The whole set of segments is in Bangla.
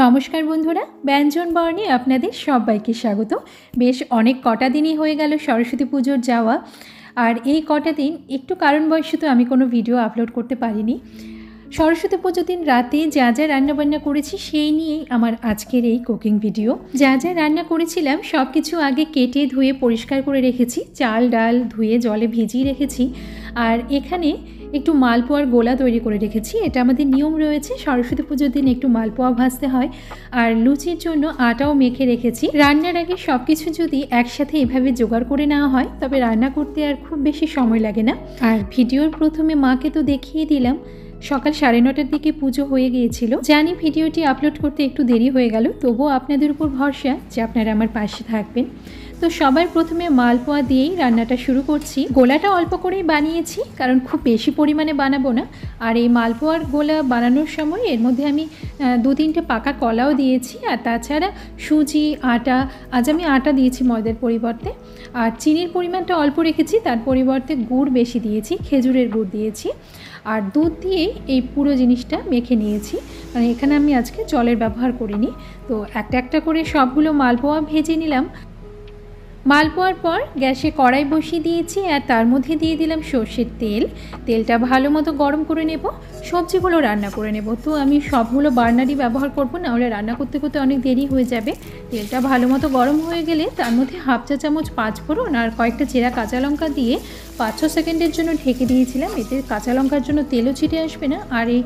নমস্কার বন্ধুরা, ব্যঞ্জন বর্ণে আপনাদের সবাইকে স্বাগত। বেশ অনেক কটা দিনই হয়ে গেল সরস্বতী পুজোর যাওয়া, আর এই কটা দিন একটু কারণবশত আমি কোনো ভিডিও আপলোড করতে পারিনি। সরস্বতী পুজোর দিন রাতে যা যা রান্নাবান্না করেছি সেই নিয়েই আমার আজকের এই কুকিং ভিডিও। যা যা রান্না করেছিলাম সব কিছু আগে কেটে ধুয়ে পরিষ্কার করে রেখেছি, চাল ডাল ধুয়ে জলে ভিজিয়ে রেখেছি। আর এখানে একটু মালপোয়ার গোলা তৈরি করে রেখেছি। এটা আমাদের নিয়ম রয়েছে, সরস্বতী পুজোর দিন একটু মালপোয়া ভাজতে হয়। আর লুচির জন্য আটাও মেখে রেখেছি। রান্নার আগে সব কিছু যদি একসাথে এভাবে জোগাড় করে নেওয়া হয় তবে রান্না করতে আর খুব বেশি সময় লাগে না। আর ভিডিওর প্রথমে মাকে তো দেখিয়ে দিলাম, সকাল 9:30টার দিকে পুজো হয়ে গিয়েছিল। জানি ভিডিওটি আপলোড করতে একটু দেরি হয়ে গেল, তবুও আপনাদের উপর ভরসা যে আপনারা আমার পাশে থাকবেন। তো সবার প্রথমে মালপোয়া দিয়েই রান্নাটা শুরু করছি। গোলাটা অল্প করেই বানিয়েছি, কারণ খুব বেশি পরিমাণে বানাবো না। আর এই মালপোয়ার গোলা বানানোর সময় এর মধ্যে আমি 2-3টে পাকা কলাও দিয়েছি। আর তাছাড়া সুজি, আটা, আজ আমি আটা দিয়েছি ময়দার পরিবর্তে। আর চিনির পরিমাণটা অল্প রেখেছি, তার পরিবর্তে গুড় বেশি দিয়েছি, খেজুরের গুড় দিয়েছি। আর দুধ দিয়েই এই পুরো জিনিসটা মেখে নিয়েছি, মানে এখানে আমি আজকে জলের ব্যবহার করিনি। তো একটা একটা করে সবগুলো মালপোয়া ভেজে নিলাম। মালপোয়ার পর গ্যাসে কড়াই বসিয়ে দিয়েছি, আর তার মধ্যে দিয়ে দিলাম সর্ষের তেল। তেলটা ভালো মতো গরম করে নেব, সবজিগুলো রান্না করে নেব। তো আমি সবগুলো বার্নারই ব্যবহার করব, নাহলে রান্না করতে করতে অনেক দেরি হয়ে যাবে। তেলটা ভালো মতো গরম হয়ে গেলে তার মধ্যে 1/2 চা চামচ পাঁচফোড়ন আর কয়েকটা চেরা কাঁচা লঙ্কা দিয়ে 5-6 সেকেন্ডের জন্য ঢেকে দিয়েছিলাম। এতে কাঁচা লঙ্কার জন্য তেলও ছিটে আসবে না, আর এই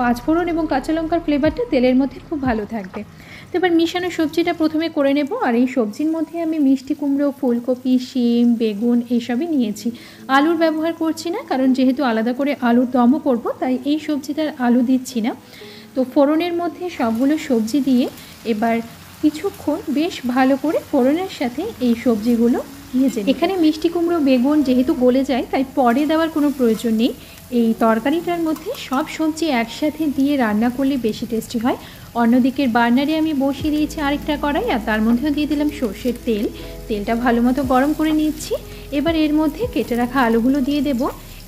পাঁচফোড়ন এবং কাঁচা লঙ্কার ফ্লেভারটা তেলের মধ্যে খুব ভালো থাকবে। তো এবার মিশানো সবজিটা প্রথমে করে নেব। আর এই সবজির মধ্যে আমি মিষ্টি কুমড়ো, ফুলকপি, শিম, বেগুন এইসবই নিয়েছি। আলুর ব্যবহার করছি না, কারণ যেহেতু আলাদা করে আলুর দমও করব, তাই এই সবজিটার আলু দিচ্ছি না। তো ফোড়নের মধ্যে সবগুলো সবজি দিয়ে এবার কিছুক্ষণ বেশ ভালো করে ফোড়নের সাথে এই সবজিগুলো ভেজে। এখানে মিষ্টি কুমড়ো, বেগুন যেহেতু গলে যায়, তাই পরে দেওয়ার কোনো প্রয়োজন নেই। এই তরকারিটার মধ্যে সব সবজি একসাথে দিয়ে রান্না করলে বেশি টেস্টি হয়। অন্যদিকের বার্নারে আমি বসিয়ে দিয়েছি আরেকটা কড়াই, আর তার মধ্যেও দিয়ে দিলাম সর্ষের তেল। তেলটা ভালো মতো গরম করে নিচ্ছি। এবার এর মধ্যে কেটে রাখা আলুগুলো দিয়ে দেব।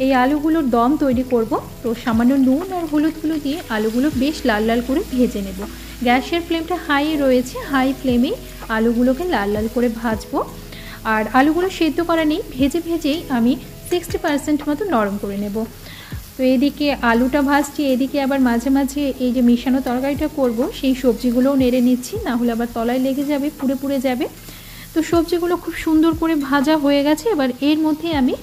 এই আলুগুলোর দম তৈরি করব, তো সামান্য নুন আর হলুদগুলো দিয়ে আলুগুলো বেশ লাল লাল করে ভেজে নেব। গ্যাসের ফ্লেমটা হাই রয়েছে, হাই ফ্লেমেই আলুগুলোকে লাল লাল করে ভাজবো। আর আলুগুলো সেদ্ধ করা নেই, ভেজে ভেজেই আমি 60% মতো নরম করে নেব। তো এদিকে আলুটা ভাজছি, এদিকে আবার মাঝে মাঝে এই যে মিশানো তরকারিটা করব সেই সবজিগুলোও নেড়ে নিচ্ছি, না হলে আবার তলায় লেগে যাবে, পুড়ে পুড়ে যাবে। তো সবজিগুলো খুব সুন্দর করে ভাজা হয়ে গেছে। এবার এর মধ্যে আমি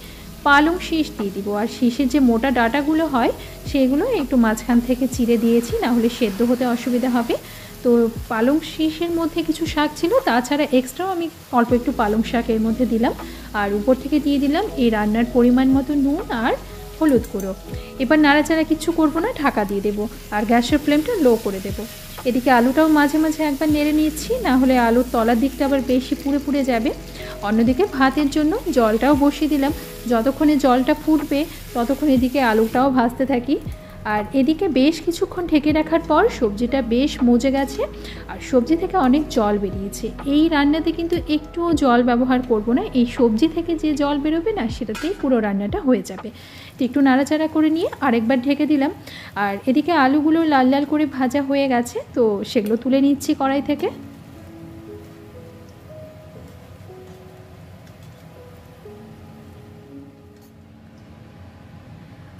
পালং শীষ দিয়ে দিব। আর শীষের যে মোটা ডাঁটাগুলো হয় সেগুলো একটু মাঝখান থেকে চিড়ে দিয়েছি, না হলে সেদ্ধ হতে অসুবিধা হবে। তো পালং শীষের মধ্যে কিছু শাক ছিল, তাছাড়া এক্সট্রাও আমি অল্প একটু পালং শাক এর মধ্যে দিলাম। আর উপর থেকে দিয়ে দিলাম এই রান্নার পরিমাণ মতো নুন আর হলুদ গুঁড়ো। এবার নাড়াচাড়া কিচ্ছু করব না, ঢাকা দিয়ে দেবো আর গ্যাসের ফ্লেমটা লো করে দেবো। এদিকে আলুটাও মাঝে মাঝে একবার নেড়ে নিচ্ছি, না হলে আলুর তলার দিকটা আবার বেশি পুড়ে পুড়ে যাবে। অন্যদিকে ভাতের জন্য জলটাও বসিয়ে দিলাম। যতক্ষণে জলটা ফুটবে ততক্ষণ এদিকে আলুটাও ভাজতে থাকি। আর এদিকে বেশ কিছুক্ষণ ঢেকে রাখার পর সবজিটা বেশ মজে গেছে, আর সবজি থেকে অনেক জল বেরিয়েছে। এই রান্নাতে কিন্তু একটুও জল ব্যবহার করব না, এই সবজি থেকে যে জল বেরোবে না সেটাতেই পুরো রান্নাটা হয়ে যাবে। তো একটু নাড়াচাড়া করে নিয়ে আরেকবার ঢেকে দিলাম। আর এদিকে আলুগুলো লাল লাল করে ভাজা হয়ে গেছে, তো সেগুলো তুলে নিচ্ছি কড়াই থেকে।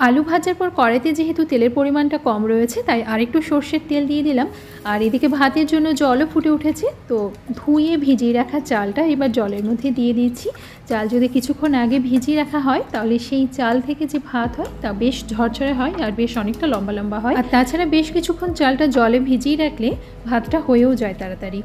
আলু ভাজার পর কড়াইতে যেহেতু তেলের পরিমাণটা কম রয়েছে, তাই আরেকটু সর্ষের তেল দিয়ে দিলাম। আর এদিকে ভাতের জন্য জলও ফুটে উঠেছে, তো ধুয়ে ভিজিয়ে রাখা চালটা এবার জলের মধ্যে দিয়ে দিচ্ছি। চাল যদি কিছুক্ষণ আগে ভিজিয়ে রাখা হয় তাহলে সেই চাল থেকে যে ভাত হয় তা বেশ ঝরঝরে হয় আর বেশ অনেকটা লম্বা লম্বা হয়। আর তাছাড়া বেশ কিছুক্ষণ চালটা জলে ভিজিয়ে রাখলে ভাতটা হয়েও যায় তাড়াতাড়ি।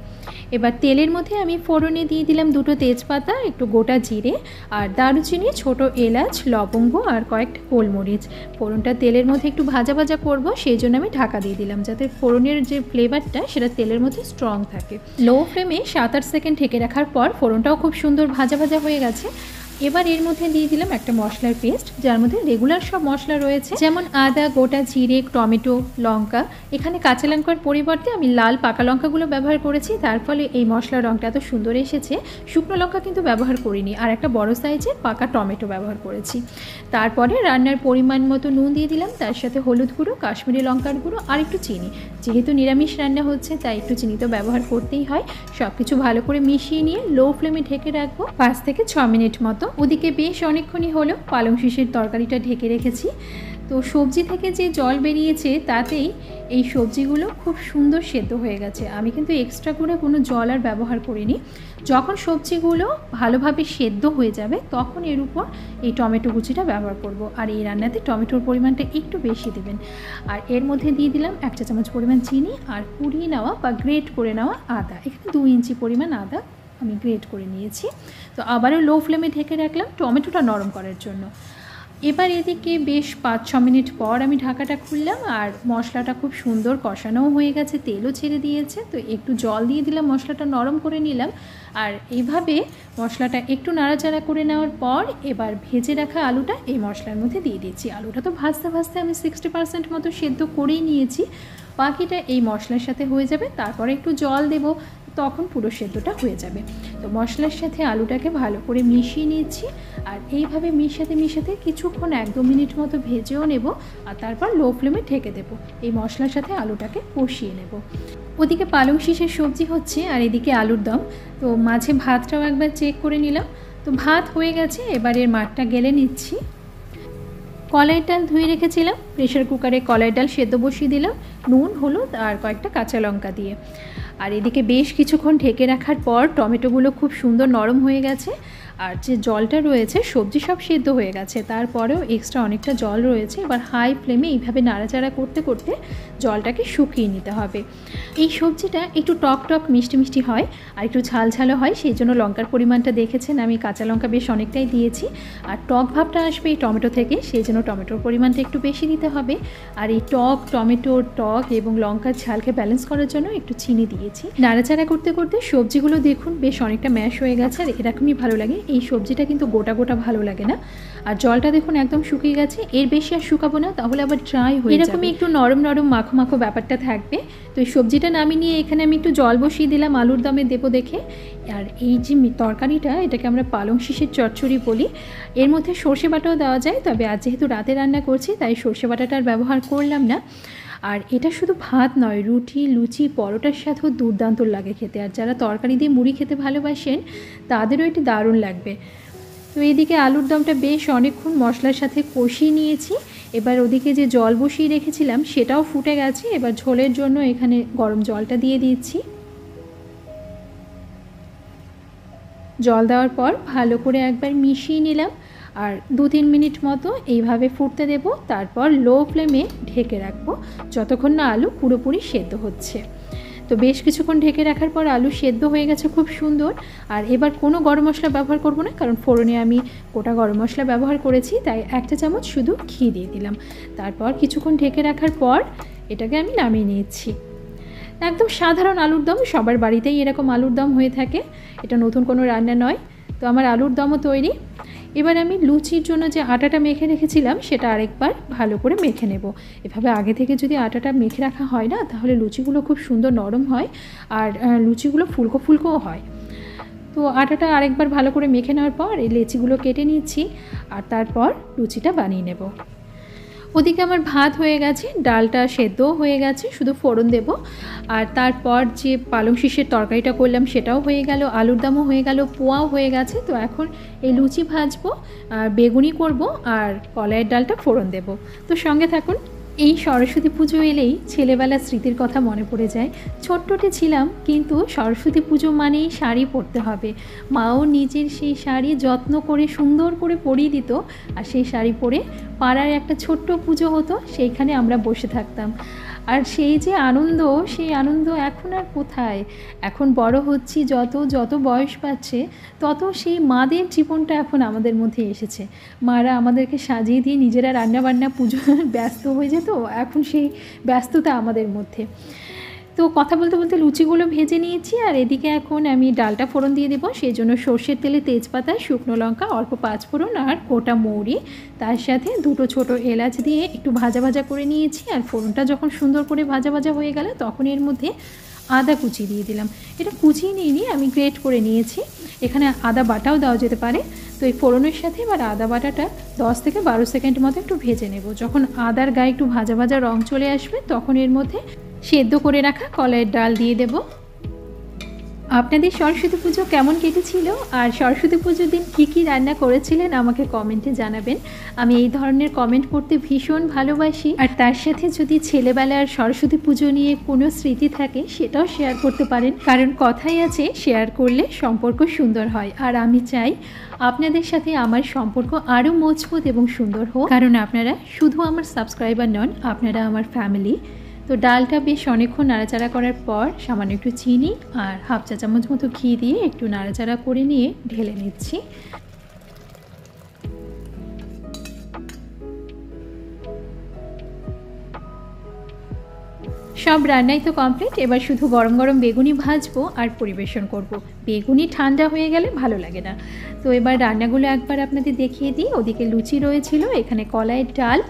এবার তেলের মধ্যে আমি ফোড়নে দিয়ে দিলাম 2টো তেজপাতা, একটু গোটা জিরে আর দারুচিনি, ছোট এলাচ, লবঙ্গ আর কয়েকটা গোলমরিচ। ফোড়নটা তেলের মধ্যে একটু ভাজা ভাজা করব, সেই জন্য আমি ঢাকা দিয়ে দিলাম, যাতে ফোড়নের যে ফ্লেভারটা সেটা তেলের মধ্যে স্ট্রং থাকে। লো ফ্লেমে 7-8 সেকেন্ড ঢেকে রাখার পর ফোড়নটাও খুব সুন্দর ভাজা ভাজা হয়ে গেছে। এবার এর মধ্যে দিয়ে দিলাম একটা মশলার পেস্ট, যার মধ্যে রেগুলার সব মশলা রয়েছে, যেমন আদা, গোটা জিরে, টমেটো, লঙ্কা। এখানে কাঁচা লঙ্কার পরিবর্তে আমি লাল পাকা লঙ্কাগুলো ব্যবহার করেছি, তার ফলে এই মশলার রঙটা এত সুন্দর এসেছে। শুকনো লঙ্কা কিন্তু ব্যবহার করিনি, আর একটা বড় সাইজের পাকা টমেটো ব্যবহার করেছি। তারপরে রান্নার পরিমাণ মতো নুন দিয়ে দিলাম, তার সাথে হলুদ গুঁড়ো, কাশ্মীরি লঙ্কার গুঁড়ো আর একটু চিনি। যেহেতু নিরামিষ রান্না হচ্ছে তাই একটু চিনি তো ব্যবহার করতেই হয়। সব কিছু ভালো করে মিশিয়ে নিয়ে লো ফ্লেমে ঢেকে রাখবো 5 থেকে 6 মিনিট মতো। ওদিকে বেশ অনেকক্ষণই হলো পালং শিশের তরকারিটা ঢেকে রেখেছি। তো সবজি থেকে যে জল বেরিয়েছে তাতেই এই সবজিগুলো খুব সুন্দর সেদ্ধ হয়ে গেছে। আমি কিন্তু এক্সট্রা করে কোনো জল আর ব্যবহার করিনি। যখন সবজিগুলো ভালোভাবে সেদ্ধ হয়ে যাবে তখন এর উপর এই টমেটো কুচিটা ব্যবহার করব। আর এই রান্নাতে টমেটোর পরিমাণটা একটু বেশি দেবেন। আর এর মধ্যে দিয়ে দিলাম 1 চা চামচ পরিমাণ চিনি আর কুড়িয়ে নেওয়া বা গ্রেট করে নেওয়া আদা। এখানে 2 ইঞ্চি পরিমাণ আদা আমি গ্রেট করে নিয়েছি। তো আবারও লো ফ্লেমে ঢেকে রাখলাম টমেটোটা নরম করার জন্য। এবার এদিকে বেশ 5-6 মিনিট পর আমি ঢাকাটা খুললাম, আর মশলাটা খুব সুন্দর কষানোও হয়ে গেছে, তেলও ছেড়ে দিয়েছে। তো একটু জল দিয়ে দিলাম, মশলাটা নরম করে নিলাম। আর এইভাবে মশলাটা একটু নাড়াচাড়া করে নেওয়ার পর এবার ভেজে রাখা আলুটা এই মশলার মধ্যে দিয়ে দিচ্ছি। আলুটা তো ভাজতে ভাজতে আমি 60% মতো সেদ্ধ করেই নিয়েছি, বাকিটা এই মশলার সাথে হয়ে যাবে। তারপরে একটু জল দেব, তখন পুরো সেদ্ধটা হয়ে যাবে। তো মশলার সাথে আলুটাকে ভালো করে মিশিয়ে নিচ্ছি। আর এইভাবে মিশাতে মিশাতে কিছুক্ষণ 1-2 মিনিট মতো ভেজেও নেব, আর তারপর লো ফ্লেমে ঢেকে দেব। এই মশলার সাথে আলুটাকে কষিয়ে নেব। ওদিকে পালং শিশের সবজি হচ্ছে আর এদিকে আলুর দম। তো মাঝে ভাতটাও একবার চেক করে নিলাম। তো ভাত হয়ে গেছে, এবার এর মাঠটা গেলে নিচ্ছি। কলাইয়ের ডাল ধুয়ে রেখেছিলাম, প্রেশার কুকারে কলাইয়ের ডাল সেদ্ধ বসিয়ে দিলাম নুন, হলুদ আর কয়েকটা কাঁচা লঙ্কা দিয়ে। আর এদিকে বেশ কিছুক্ষণ ঢেকে রাখার পর টমেটোগুলো খুব সুন্দর নরম হয়ে গেছে, আর যে জলটা রয়েছে সবজি সব সেদ্ধ হয়ে গেছে, তারপরেও এক্সট্রা অনেকটা জল রয়েছে। এবার হাই ফ্লেমে এইভাবে নাড়াচাড়া করতে করতে জলটাকে শুকিয়ে নিতে হবে। এই সবজিটা একটু টক টক মিষ্টি মিষ্টি হয় আর একটু ঝাল ঝালও হয়, সেই জন্য লঙ্কার পরিমাণটা দেখেছেন আমি কাঁচা লঙ্কা বেশ অনেকটাই দিয়েছি। আর টক ভাবটা আসবে এই টমেটো থেকে, সেই জন্য টমেটোর পরিমাণটা একটু বেশি দিতে হবে। আর এই টমেটোর টক এবং লঙ্কার ঝালকে ব্যালেন্স করার জন্য একটু চিনি দিয়েছি। নাড়াচাড়া করতে করতে সবজিগুলো দেখুন বেশ অনেকটা ম্যাশ হয়ে গেছে, আর এরকমই ভালো লাগে। এই সবজিটা কিন্তু গোটা গোটা ভালো লাগে না। আর জলটা দেখুন একদম শুকিয়ে গেছে, এর বেশি আর শুকাবো না, তাহলে আবার ড্রাই হয়ে যাবে। এরকমই একটু নরম নরম মাখো মাখো ব্যাপারটা থাকবে। তো এই সবজিটা নামিয়ে নিয়ে এখানে আমি একটু জল বসিয়ে দিলাম আলুর দমে দেবো দেখে। আর এই যে তরকারিটা, এটাকে আমরা পালং শিশের চচ্চড়ি বলি। এর মধ্যে সর্ষে বাটাও দেওয়া যায়, তবে আজ যেহেতু রাতে রান্না করছি তাই সর্ষে বাটাটা আর ব্যবহার করলাম না। আর এটা শুধু ভাত নয়, রুটি, লুচি, পরোটার সাথেও দুর্দান্ত লাগে খেতে। আর যারা তরকারি দিয়ে মুড়ি খেতে ভালোবাসেন তাদেরও এটি দারুণ লাগবে। তো এদিকে আলুর দমটা বেশ অনেকক্ষণ মশলার সাথে কষিয়ে নিয়েছি। এবার ওদিকে যে জল বসিয়ে রেখেছিলাম সেটাও ফুটে গেছে। এবার ঝোলের জন্য এখানে গরম জলটা দিয়ে দিচ্ছি। জল দেওয়ার পর ভালো করে একবার মিশিয়ে নিলাম, আর 2-3 মিনিট মতো এইভাবে ফুটতে দেব। তারপর লো ফ্লেমে ঢেকে রাখবো যতক্ষণ না আলু পুরোপুরি সেদ্ধ হচ্ছে। তো বেশ কিছুক্ষণ ঢেকে রাখার পর আলু সেদ্ধ হয়ে গেছে খুব সুন্দর। আর এবার কোনো গরম মশলা ব্যবহার করব না, কারণ ফোড়নে আমি গোটা গরম মশলা ব্যবহার করেছি, তাই 1 চা চামচ শুধু ঘি দিয়ে দিলাম। তারপর কিছুক্ষণ ঢেকে রাখার পর এটাকে আমি নামিয়ে নিয়েছি। একদম সাধারণ আলুর দম, সবার বাড়িতেই এরকম আলুর দম হয়ে থাকে, এটা নতুন কোনো রান্না নয়। তো আমার আলুর দমও তৈরি। এবার আমি লুচির জন্য যে আটাটা মেখে রেখেছিলাম সেটা আরেকবার ভালো করে মেখে নেব। এভাবে আগে থেকে যদি আটাটা মেখে রাখা হয় না, তাহলে লুচিগুলো খুব সুন্দর নরম হয়, আর লুচিগুলো ফুলকো ফুলকোও হয়। তো আটাটা আরেকবার ভালো করে মেখে নেওয়ার পর এই লেচিগুলো কেটে নিচ্ছি, আর তারপর লুচিটা বানিয়ে নেব। ওদিকে আমার ভাত হয়ে গেছে, ডালটা সেদ্ধও হয়ে গেছে, শুধু ফোড়ন দেব। আর তারপর যে পালং শিশের তরকারিটা করলাম সেটাও হয়ে গেল, আলুর দমও হয়ে গেল, পোয়াও হয়ে গেছে। তো এখন এই লুচি ভাজবো, আর বেগুনি করব, আর কলাইয়ের ডালটা ফোড়ন দেব। তো সঙ্গে থাকুন। এই সরস্বতী পুজো এলেই ছেলেবেলার স্মৃতির কথা মনে পড়ে যায়। ছোট্টটি ছিলাম, কিন্তু সরস্বতী পুজো মানেই শাড়ি পরতে হবে। মাও নিজের সেই শাড়ি যত্ন করে সুন্দর করে পরিয়ে দিত, আর সেই শাড়ি পরে পাড়ার একটা ছোট্ট পুজো হতো, সেইখানে আমরা বসে থাকতাম। আর সেই যে আনন্দ, সেই আনন্দ এখন আর কোথায়। এখন বড় হচ্ছি, যত বয়স পাচ্ছে তত সেই মাদের জীবনটা এখন আমাদের মধ্যে এসেছে। মারা আমাদেরকে সাজিয়ে দিয়ে নিজেরা রান্নাবান্না পুজো ব্যস্ত হয়ে যেত, এখন সেই ব্যস্ততা আমাদের মধ্যে। তো কথা বলতে বলতে লুচিগুলো ভেজে নিয়েছি, আর এদিকে এখন আমি ডালটা ফোড়ন দিয়ে দেবো। সেই জন্য সর্ষের তেলে তেজপাতা, শুকনো লঙ্কা, অল্প পাঁচফোড়ন আর গোটা মৌরি, তার সাথে দুটো ছোট এলাচ দিয়ে একটু ভাজা ভাজা করে নিয়েছি। আর ফোড়নটা যখন সুন্দর করে ভাজা ভাজা হয়ে গেল তখন এর মধ্যে আদা কুচি দিয়ে দিলাম। এটা কুচিয়ে নিইনি, আমি গ্রেট করে নিয়েছি। এখানে আদা বাটাও দেওয়া যেতে পারে। তো এই ফোড়নের সাথে এবার আদা বাটাটা 10 থেকে 12 সেকেন্ড মতো একটু ভেজে নেব। যখন আদার গায়ে একটু ভাজা ভাজা রং চলে আসবে তখন এর মধ্যে সেদ্ধ করে রাখা কলাইয়ের ডাল দিয়ে দেব। আপনাদের সরস্বতী পুজো কেমন কেটেছিল, আর সরস্বতী পুজোর দিন কী কী রান্না করেছিলেন আমাকে কমেন্টে জানাবেন। আমি এই ধরনের কমেন্ট করতে ভীষণ ভালোবাসি। আর তার সাথে যদি ছেলেবেলার সরস্বতী পুজো নিয়ে কোনো স্মৃতি থাকে সেটাও শেয়ার করতে পারেন, কারণ কথাই আছে শেয়ার করলে সম্পর্ক সুন্দর হয়। আর আমি চাই আপনাদের সাথে আমার সম্পর্ক আরও মজবুত এবং সুন্দর হোক, কারণ আপনারা শুধু আমার সাবস্ক্রাইবার নন, আপনারা আমার ফ্যামিলি। তো ডালটা বেশ অনেকক্ষণ নাড়াচাড়া করার পর সামান্য একটু চিনি আর হাফ চা চামচ মতো ঘি দিয়ে একটু নাড়াচাড়া করে নিয়ে ঢেলে নিচ্ছি। সব রান্নাই তো কমপ্লিট, এবার শুধু গরম গরম বেগুনি ভাজবো আর পরিবেশন করব। বেগুনি ঠান্ডা হয়ে গেলে ভালো লাগে না। তো এবার রান্নাগুলো একবার আপনাদের দেখিয়ে দিই। ওদিকে লুচি রয়েছিল, এখানে কলাইয়ের ডাল,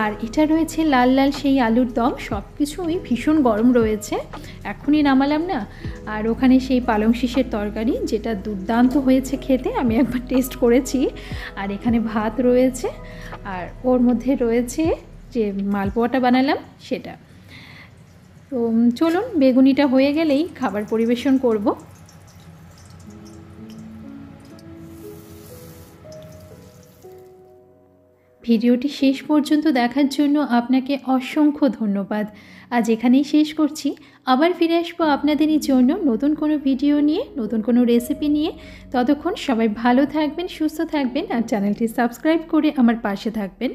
আর এটা রয়েছে লাল লাল সেই আলুর দম। সব কিছুই ভীষণ গরম রয়েছে, এখনই নামালাম না। আর ওখানে সেই পালং শিশের তরকারি, যেটা দুর্দান্ত হয়েছে খেতে, আমি একবার টেস্ট করেছি। আর এখানে ভাত রয়েছে, আর ওর মধ্যে রয়েছে যে মালপোয়াটা বানালাম সেটা। তো চলুন, বেগুনিটা হয়ে গেলেই খাবার পরিবেশন করব। ভিডিওটি শেষ পর্যন্ত দেখার জন্য আপনাকে অসংখ্য ধন্যবাদ। আজ এখানেই শেষ করছি, আবার ফিরে আসবো আপনাদেরই জন্য নতুন কোনো ভিডিও নিয়ে, নতুন কোনো রেসিপি নিয়ে। ততক্ষণ সবাই ভালো থাকবেন, সুস্থ থাকবেন, আর চ্যানেলটি সাবস্ক্রাইব করে আমার পাশে থাকবেন।